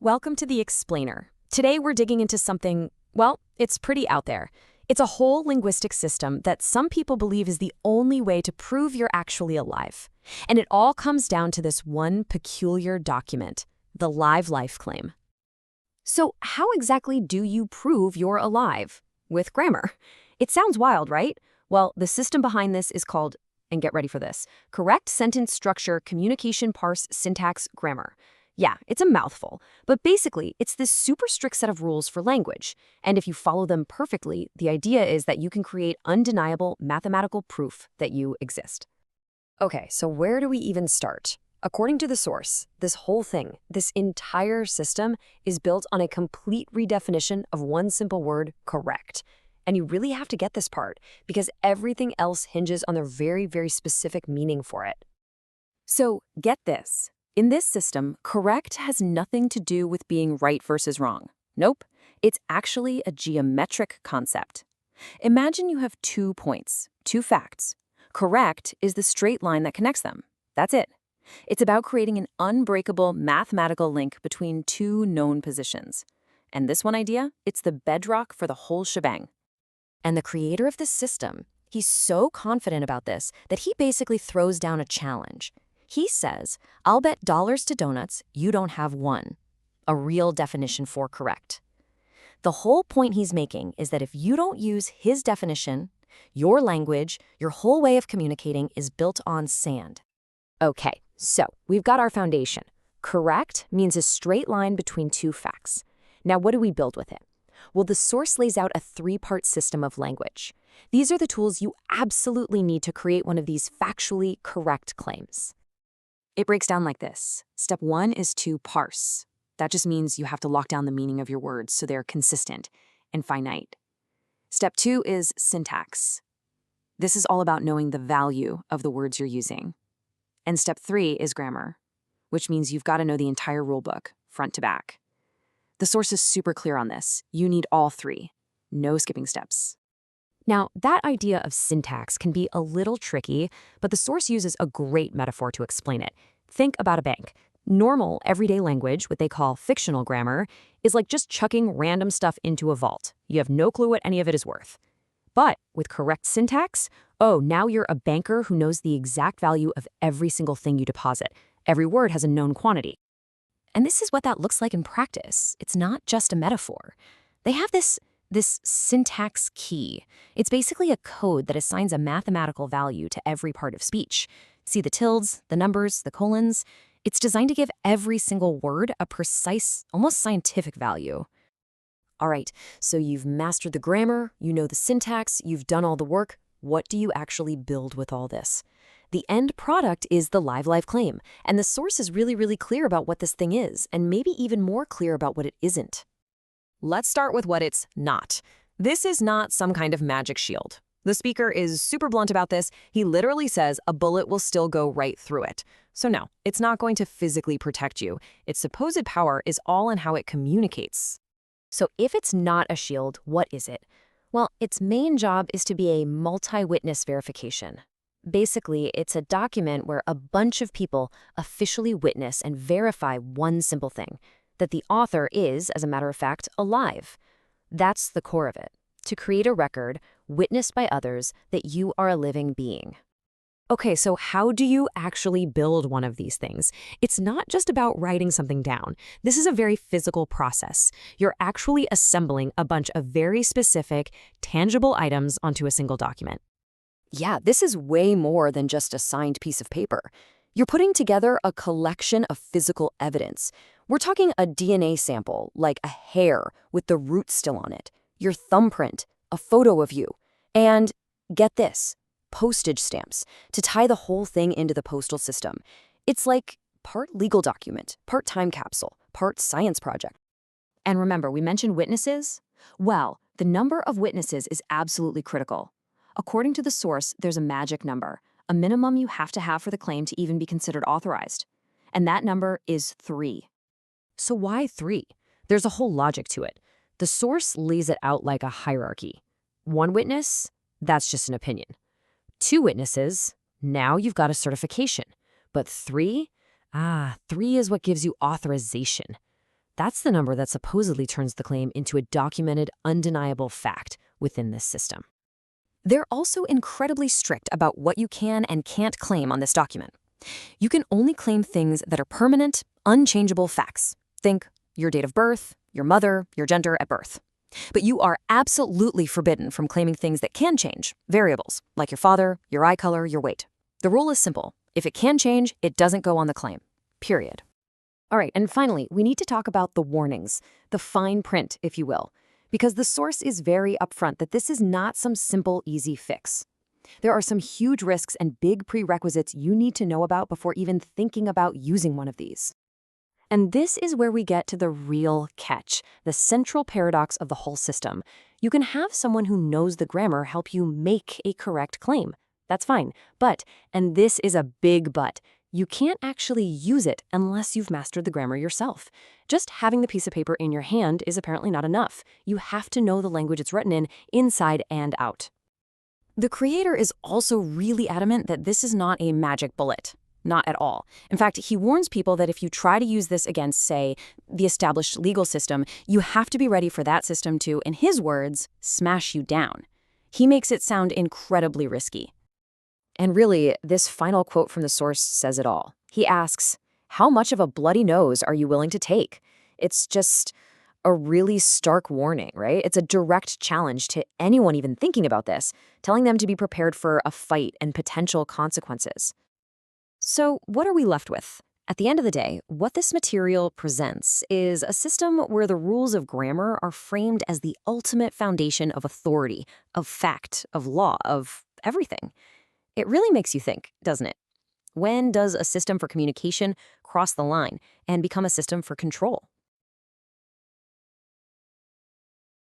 Welcome to The Explainer. Today we're digging into something, well, it's pretty out there. It's a whole linguistic system that some people believe is the only way to prove you're actually alive. And it all comes down to this one peculiar document, the live life claim. So how exactly do you prove you're alive? With grammar. It sounds wild, right? Well, the system behind this is called, and get ready for this, correct sentence structure, communication, parse, syntax, grammar. Yeah, it's a mouthful, but basically, it's this super strict set of rules for language. And if you follow them perfectly, the idea is that you can create undeniable mathematical proof that you exist. Okay, so where do we even start? According to the source, this whole thing, this entire system, is built on a complete redefinition of one simple word, correct. And you really have to get this part, because everything else hinges on their very, very specific meaning for it. So, get this. In this system, correct has nothing to do with being right versus wrong. Nope, it's actually a geometric concept. Imagine you have 2 points, 2 facts. Correct is the straight line that connects them. That's it. It's about creating an unbreakable mathematical link between 2 known positions. And this one idea, it's the bedrock for the whole shebang. And the creator of this system, he's so confident about this that he basically throws down a challenge. He says, I'll bet dollars to donuts you don't have one. A real definition for correct. The whole point he's making is that if you don't use his definition, your language, your whole way of communicating is built on sand. Okay, so we've got our foundation. Correct means a straight line between 2 facts. Now, what do we build with it? Well, the source lays out a 3-part system of language. These are the tools you absolutely need to create one of these factually correct claims. It breaks down like this. Step 1 is to parse. That just means you have to lock down the meaning of your words so they're consistent and finite. Step 2 is syntax. This is all about knowing the value of the words you're using. And step 3 is grammar, which means you've got to know the entire rulebook, front to back. The source is super clear on this. You need all 3. No skipping steps. Now, that idea of syntax can be a little tricky, but the source uses a great metaphor to explain it. Think about a bank. Normal, everyday language, what they call fictional grammar, is like just chucking random stuff into a vault. You have no clue what any of it is worth. But with correct syntax, oh, now you're a banker who knows the exact value of every single thing you deposit. Every word has a known quantity. And this is what that looks like in practice. It's not just a metaphor. They have this syntax key. It's basically a code that assigns a mathematical value to every part of speech. See the tildes, the numbers, the colons? It's designed to give every single word a precise, almost scientific value. All right, so you've mastered the grammar, you know the syntax, you've done all the work. What do you actually build with all this? The end product is the live claim, and the source is really, really clear about what this thing is, and maybe even more clear about what it isn't. Let's start with what it's not. This is not some kind of magic shield. The speaker is super blunt about this. He literally says a bullet will still go right through it. So no, it's not going to physically protect you. Its supposed power is all in how it communicates. So if it's not a shield, what is it? Well, its main job is to be a multi-witness verification. Basically, it's a document where a bunch of people officially witness and verify one simple thing, that the author is, as a matter of fact, alive. That's the core of it, to create a record witnessed by others that you are a living being. Okay, so how do you actually build one of these things? It's not just about writing something down. This is a very physical process. You're actually assembling a bunch of very specific, tangible items onto a single document. Yeah, this is way more than just a signed piece of paper. You're putting together a collection of physical evidence. We're talking a DNA sample, like a hair with the root still on it, your thumbprint, a photo of you, and, get this, postage stamps to tie the whole thing into the postal system. It's like part legal document, part time capsule, part science project. And remember, we mentioned witnesses? Well, the number of witnesses is absolutely critical. According to the source, there's a magic number, a minimum you have to have for the claim to even be considered authorized. And that number is 3. So why 3? There's a whole logic to it. The source lays it out like a hierarchy. 1 witness, that's just an opinion. 2 witnesses, now you've got a certification. But 3? 3 is what gives you authorization. That's the number that supposedly turns the claim into a documented, undeniable fact within this system. They're also incredibly strict about what you can and can't claim on this document. You can only claim things that are permanent, unchangeable facts. Think your date of birth, your mother, your gender at birth. But you are absolutely forbidden from claiming things that can change, variables, like your father, your eye color, your weight. The rule is simple. If it can change, it doesn't go on the claim. Period. All right, and finally, we need to talk about the warnings, the fine print, if you will, because the source is very upfront that this is not some simple, easy fix. There are some huge risks and big prerequisites you need to know about before even thinking about using one of these. And this is where we get to the real catch, the central paradox of the whole system. You can have someone who knows the grammar help you make a correct claim. That's fine. But, and this is a big but, you can't actually use it unless you've mastered the grammar yourself. Just having the piece of paper in your hand is apparently not enough. You have to know the language it's written in, inside and out. The creator is also really adamant that this is not a magic bullet. Not at all. In fact, he warns people that if you try to use this against, say, the established legal system, you have to be ready for that system to, in his words, smash you down. He makes it sound incredibly risky. And really, this final quote from the source says it all. He asks, "How much of a bloody nose are you willing to take?" It's just a really stark warning, right? It's a direct challenge to anyone even thinking about this, telling them to be prepared for a fight and potential consequences. So what are we left with? At the end of the day, what this material presents is a system where the rules of grammar are framed as the ultimate foundation of authority, of fact, of law, of everything. It really makes you think, doesn't it? When does a system for communication cross the line and become a system for control?